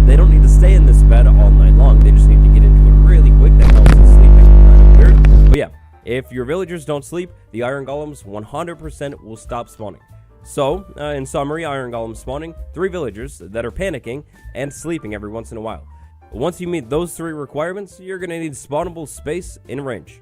They don't need to stay in this bed all night long. They just need to get into it really quick. That helps with sleeping. Kind of weird. But yeah, if your villagers don't sleep, the iron golems 100% will stop spawning. So, in summary, iron golems spawning, 3 villagers that are panicking and sleeping every once in a while. Once you meet those 3 requirements, you're going to need spawnable space in range.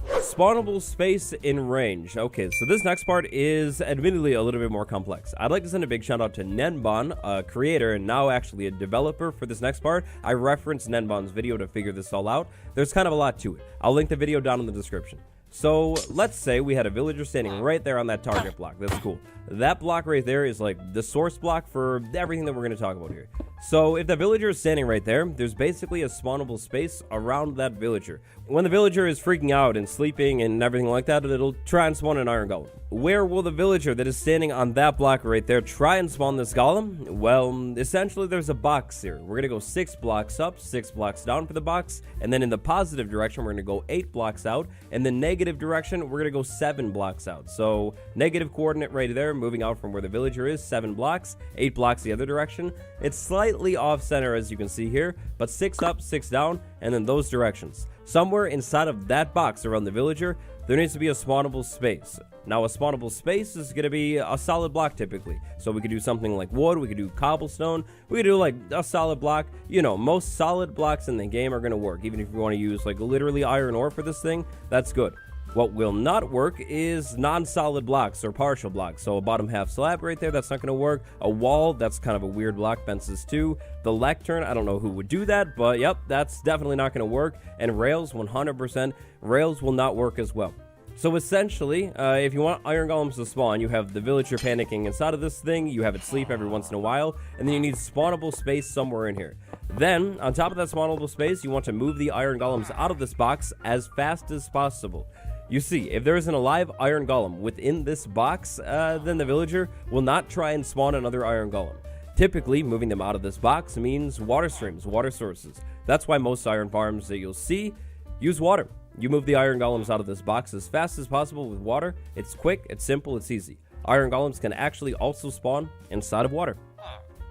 Spawnable space in range. Okay, so this next part is admittedly a little bit more complex. I'd like to send a big shout out to Nenbon, a creator and now actually a developer for this next part. I referenced Nenbon's video to figure this all out. There's kind of a lot to it. I'll link the video down in the description. So let's say we had a villager standing right there on that target block. That's cool. That block right there is like the source block for everything that we're going to talk about here. So if the villager is standing right there, there's basically a spawnable space around that villager. When the villager is freaking out and sleeping and everything like that, it'll try and spawn an iron golem. Where will the villager that is standing on that block right there try and spawn this golem? Well, essentially there's a box here. We're going to go 6 blocks up, 6 blocks down for the box, and then in the positive direction, we're going to go 8 blocks out, and the negative direction, we're going to go 7 blocks out. So negative coordinate right there, moving out from where the villager is, 7 blocks, 8 blocks the other direction. It's slightly off center as you can see here, but 6 up, 6 down, and then those directions. Somewhere inside of that box around the villager, there needs to be a spawnable space. Now, a spawnable space is going to be a solid block typically. So we could do something like wood, we could do cobblestone, we could do like a solid block. You know, most solid blocks in the game are going to work. Even if you want to use like literally iron ore for this thing, that's good. What will not work is non-solid blocks or partial blocks. So a bottom half slab right there, that's not going to work. A wall, that's kind of a weird block, fences too. The lectern, I don't know who would do that, but yep, that's definitely not going to work. And rails, 100%, rails will not work as well. So essentially, if you want iron golems to spawn, you have the villager panicking inside of this thing, you have it sleep every once in a while, and then you need spawnable space somewhere in here. Then, on top of that spawnable space, you want to move the iron golems out of this box as fast as possible. You see, if there is an alive iron golem within this box, then the villager will not try and spawn another iron golem. Typically, moving them out of this box means water streams, water sources. That's why most iron farms that you'll see use water. You move the iron golems out of this box as fast as possible with water. It's quick, it's simple, it's easy. Iron golems can actually also spawn inside of water.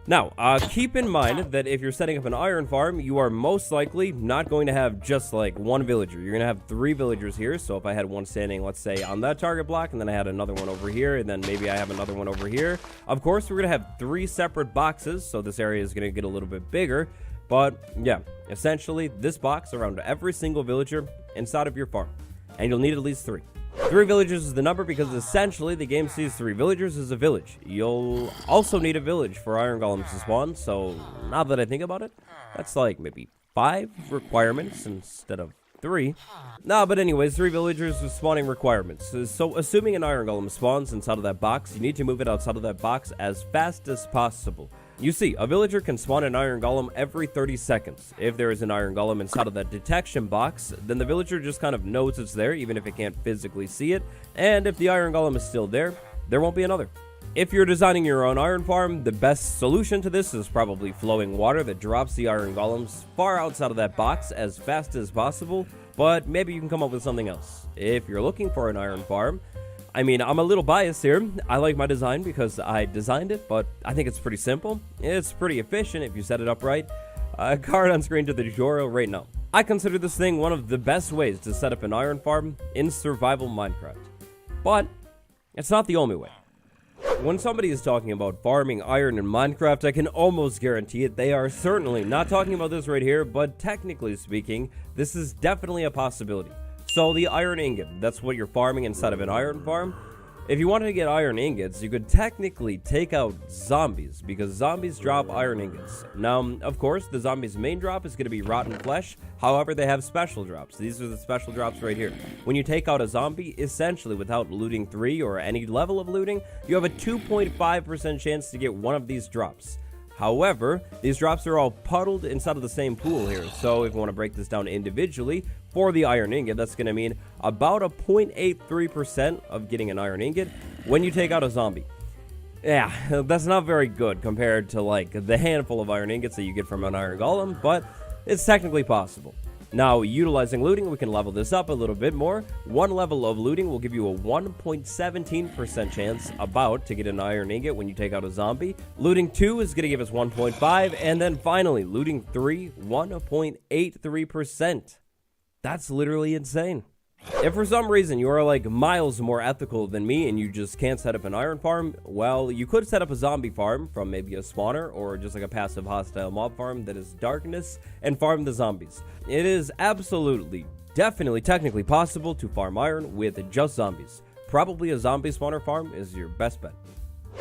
Now, keep in mind that if you're setting up an iron farm, you are most likely not going to have just like one villager. You're going to have 3 villagers here. So if I had one standing, let's say, on that target block, and then I had another one over here, and then maybe I have another one over here. Of course, we're going to have 3 separate boxes, so this area is going to get a little bit bigger. But yeah, essentially, this box around every single villager inside of your farm. And you'll need at least 3. 3 villagers is the number because essentially the game sees 3 villagers as a village. You'll also need a village for iron golems to spawn, so now that I think about it, that's like maybe 5 requirements instead of 3. Nah, but anyways, 3 villagers with spawning requirements. So assuming an iron golem spawns inside of that box, you need to move it outside of that box as fast as possible. You see, a villager can spawn an iron golem every 30 seconds. If there is an iron golem inside of that detection box, then the villager just kind of knows it's there, even if it can't physically see it. And if the iron golem is still there, there won't be another. If you're designing your own iron farm, the best solution to this is probably flowing water that drops the iron golems far outside of that box as fast as possible, but maybe you can come up with something else. If you're looking for an iron farm, I mean, I'm a little biased here. I like my design because I designed it, but I think it's pretty simple. It's pretty efficient if you set it up right. Card on screen to the tutorial right now. I consider this thing one of the best ways to set up an iron farm in survival Minecraft. But it's not the only way. When somebody is talking about farming iron in Minecraft, I can almost guarantee it. They are certainly not talking about this right here, but technically speaking, this is definitely a possibility. So the iron ingot, that's what you're farming inside of an iron farm. If you wanted to get iron ingots, you could technically take out zombies, because zombies drop iron ingots. Now, of course, the zombies' main drop is going to be rotten flesh. However, they have special drops. These are the special drops right here. When you take out a zombie, essentially without looting 3 or any level of looting, you have a 2.5% chance to get one of these drops. However, these drops are all puddled inside of the same pool here, so if you want to break this down individually, for the iron ingot, that's going to mean about a 0.83% of getting an iron ingot when you take out a zombie. Yeah, that's not very good compared to like the handful of iron ingots that you get from an iron golem, but it's technically possible. Now, utilizing looting, we can level this up a little bit more. One level of looting will give you a 1.17% chance about to get an iron ingot when you take out a zombie. Looting 2 is going to give us 1.5, and then finally, looting 3, 1.83%. That's literally insane. If for some reason you are like miles more ethical than me and you just can't set up an iron farm, well, you could set up a zombie farm from maybe a spawner or just like a passive hostile mob farm that is darkness and farm the zombies. It is absolutely, definitely, technically possible to farm iron with just zombies. Probably a zombie spawner farm is your best bet.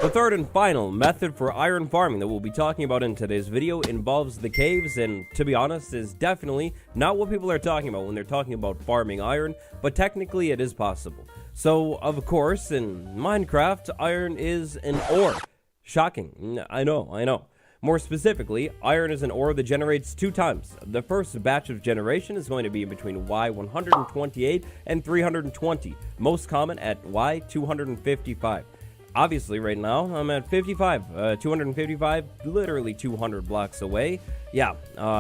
The third and final method for iron farming that we'll be talking about in today's video involves the caves, and to be honest is definitely not what people are talking about when they're talking about farming iron, but technically it is possible. So of course in Minecraft iron is an ore. Shocking, I know. More specifically, iron is an ore that generates 2 times. The first batch of generation is going to be between Y128 and 320, most common at Y255. Obviously, right now, I'm at 55, 255, literally 200 blocks away. Yeah,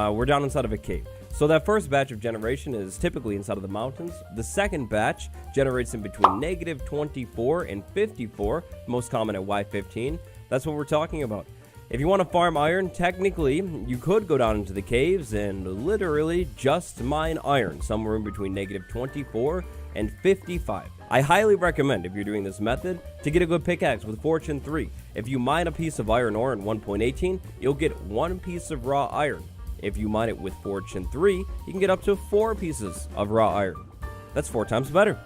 we're down inside of a cave. So that first batch of generation is typically inside of the mountains. The second batch generates in between negative 24 and 54, most common at Y15. That's what we're talking about. If you want to farm iron, technically, you could go down into the caves and literally just mine iron, somewhere in between negative 24 and 55. I highly recommend, if you're doing this method, to get a good pickaxe with Fortune 3. If you mine a piece of iron ore in 1.18, you'll get 1 piece of raw iron. If you mine it with Fortune 3, you can get up to 4 pieces of raw iron. That's 4 times better.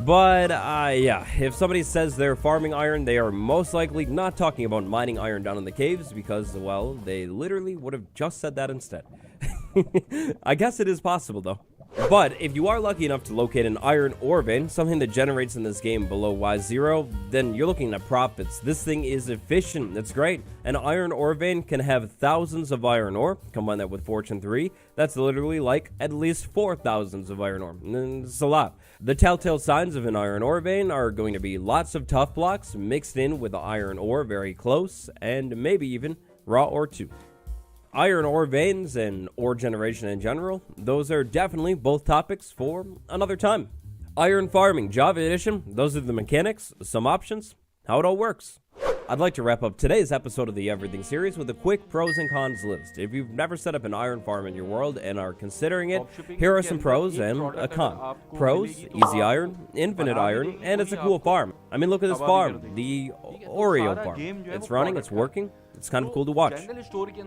But, yeah, if somebody says they're farming iron, they are most likely not talking about mining iron down in the caves because, well, they literally would have just said that instead. I guess it is possible, though. But if you are lucky enough to locate an iron ore vein, something that generates in this game below Y0, then you're looking at profits. This thing is efficient. It's great. An iron ore vein can have thousands of iron ore. Combine that with Fortune 3. That's literally like at least 4,000 of iron ore. It's a lot. The telltale signs of an iron ore vein are going to be lots of tough blocks mixed in with the iron ore very close, and maybe even raw ore too. Iron ore veins and ore generation in general, those are definitely both topics for another time. Iron farming, Java edition, those are the mechanics, some options, how it all works. I'd like to wrap up today's episode of the Everything series with a quick pros and cons list. If you've never set up an iron farm in your world and are considering it, here are some pros and a con. Pros, easy iron, infinite iron, and it's a cool farm. I mean, look at this farm, the Oreo farm. It's running, it's working. It's kind of cool to watch.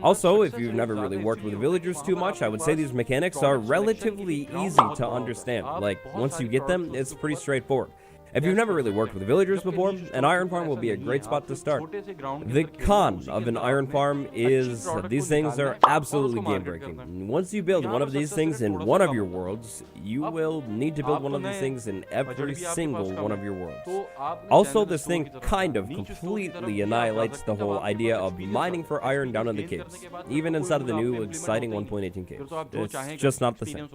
Also, if you've never really worked with villagers too much, I would say these mechanics are relatively easy to understand. Like, once you get them, it's pretty straightforward. If you've never really worked with villagers before, an iron farm will be a great spot to start. The con of an iron farm is that these things are absolutely game-breaking. Once you build one of these things in one of your worlds, you will need to build one of these things in every single one of your worlds. Also, this thing kind of completely annihilates the whole idea of mining for iron down in the caves, even inside of the new exciting 1.18 caves. It's just not the same.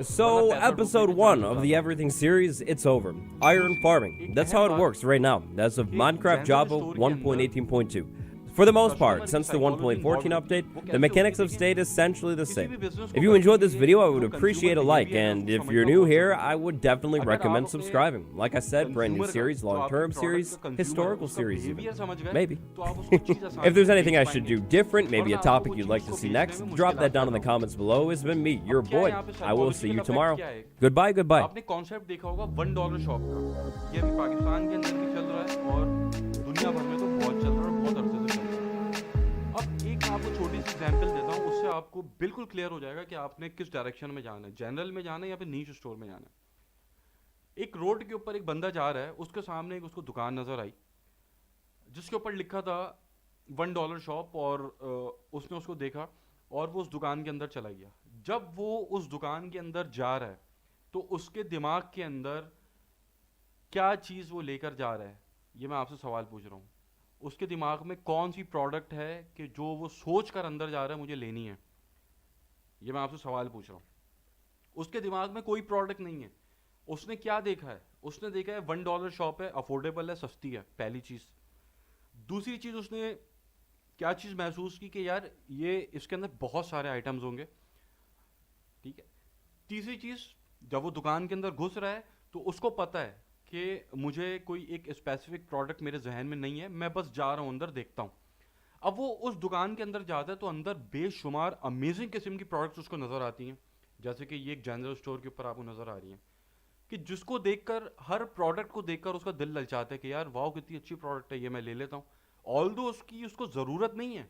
So, episode 1 of the Everything series, it's over. Iron farming. That's how it works right now, as of Minecraft Java 1.18.2. For the most part, since the 1.14 update, the mechanics have stayed essentially the same. If you enjoyed this video, I would appreciate a like, and if you're new here, I would definitely recommend subscribing. Like I said, brand new series, long-term series, historical series even. Maybe. If there's anything I should do different, maybe a topic you'd like to see next, drop that down in the comments below. It's been me, your boy. I will see you tomorrow. Goodbye, goodbye. आपने concept देखा होगा $1 shop का, ये अभी पाकिस्तान के अंदर भी चल रहा है और दुनिया भर में तो बहुत चल रहा है और बहुत अरसे से चल रहा है। अब एक मैं आपको छोटी सी एग्जांपल देता हूँ, उससे आपको बिल्कुल क्लियर हो जाएगा कि आपने किस डायरेक्शन में जाना है, जनरल में जाना है या फिर नीश स्टोर में जाना है। एक रोड के ऊपर एक बंदा जा रहा है, उसके सामने एक उसको दुकान नजर आई जिसके ऊपर लिखा था $1 शॉप, और उसने उसको देखा और वो उस दुकान के अंदर चला गया। जब वो उस दुकान के अंदर जा रहा है तो उसके दिमाग के अंदर क्या चीज़ वो लेकर जा रहा है, ये मैं आपसे सवाल पूछ रहा हूँ। उसके दिमाग में कौन सी प्रोडक्ट है कि जो वो सोच कर अंदर जा रहा है मुझे लेनी है, ये मैं आपसे सवाल पूछ रहा हूँ। उसके दिमाग में कोई प्रोडक्ट नहीं है। उसने क्या देखा है? उसने देखा है $1 शॉप है, अफोर्डेबल है, सस्ती है, पहली चीज़। दूसरी चीज़ उसने क्या चीज़ महसूस की कि यार ये इसके अंदर बहुत सारे आइटम्स होंगे, ठीक है। तीसरी चीज़, जब वो दुकान के अंदर घुस रहा है तो उसको पता है कि मुझे कोई एक स्पेसिफिक प्रोडक्ट मेरे जहन में नहीं है, मैं बस जा रहा हूँ अंदर देखता हूँ। अब वो उस दुकान के अंदर जाता है तो अंदर बेशुमार अमेजिंग किस्म की प्रोडक्ट्स उसको नज़र आती हैं, जैसे कि ये एक जनरल स्टोर के ऊपर आपको नज़र आ रही हैं, कि जिसको देखकर, हर प्रोडक्ट को देखकर उसका दिल ललचाता है कि यार वाह कितनी अच्छी प्रोडक्ट है, ये मैं ले लेता हूँ। ऑल्दो उसकी उसको ज़रूरत नहीं है,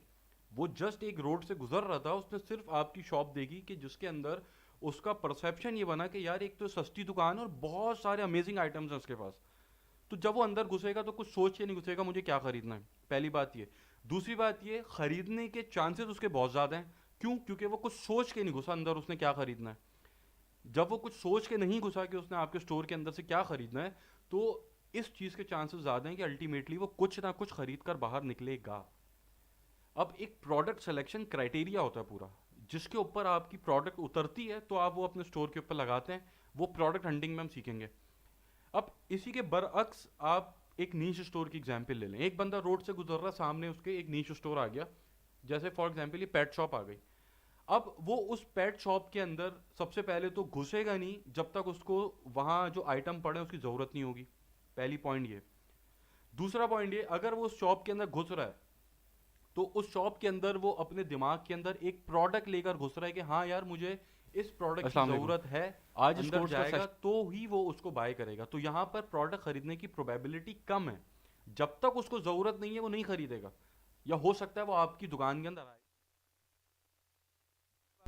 वो जस्ट एक रोड से गुजर रहा था, उसने सिर्फ आपकी शॉप देखी कि जिसके अंदर उसका परसेप्शन ये बना कि यार एक तो सस्ती दुकान है और बहुत सारे अमेजिंग आइटम्स हैं उसके पास। तो जब वो अंदर घुसेगा तो कुछ सोच के नहीं घुसेगा मुझे क्या खरीदना है, पहली बात ये। दूसरी बात ये, खरीदने के चांसेस उसके बहुत ज़्यादा हैं। क्यों? क्योंकि वो कुछ सोच के नहीं घुसा अंदर उसने क्या खरीदना है। जब वो कुछ सोच के नहीं घुसा कि उसने आपके स्टोर के अंदर से क्या खरीदना है, तो इस चीज़ के चांसेस ज़्यादा हैं कि अल्टीमेटली वो कुछ ना कुछ खरीद कर बाहर निकलेगा। अब एक प्रोडक्ट सिलेक्शन क्राइटेरिया होता है पूरा, जिसके ऊपर आपकी प्रोडक्ट उतरती है तो आप वो अपने स्टोर के ऊपर लगाते हैं। वो प्रोडक्ट हंटिंग में हम सीखेंगे। अब इसी के बरअक्स आप एक नीश स्टोर की एग्जांपल ले लें। एक बंदा रोड से गुजर रहा, सामने उसके एक नीश स्टोर आ गया, जैसे फॉर एग्जांपल ये पेट शॉप आ गई। अब वो उस पेट शॉप के अंदर सबसे पहले तो घुसेगा नहीं जब तक उसको वहाँ जो आइटम पड़े उसकी ज़रूरत नहीं होगी, पहली पॉइंट ये। दूसरा पॉइंट ये, अगर वो उस शॉप के अंदर घुस रहा है तो उस शॉप के अंदर वो अपने दिमाग के अंदर एक प्रोडक्ट लेकर घुस रहा है कि हाँ यार मुझे इस प्रोडक्ट की अस्सलाम वालेकुम। ज़रूरत है, आज अंदर स्टोर्स का जाएगा तो ही वो उसको बाय करेगा। तो यहाँ पर प्रोडक्ट खरीदने की प्रोबेबिलिटी कम है। जब तक उसको ज़रूरत नहीं है वो नहीं खरीदेगा, या हो सकता है वो आपकी दुकान के अंदर आए।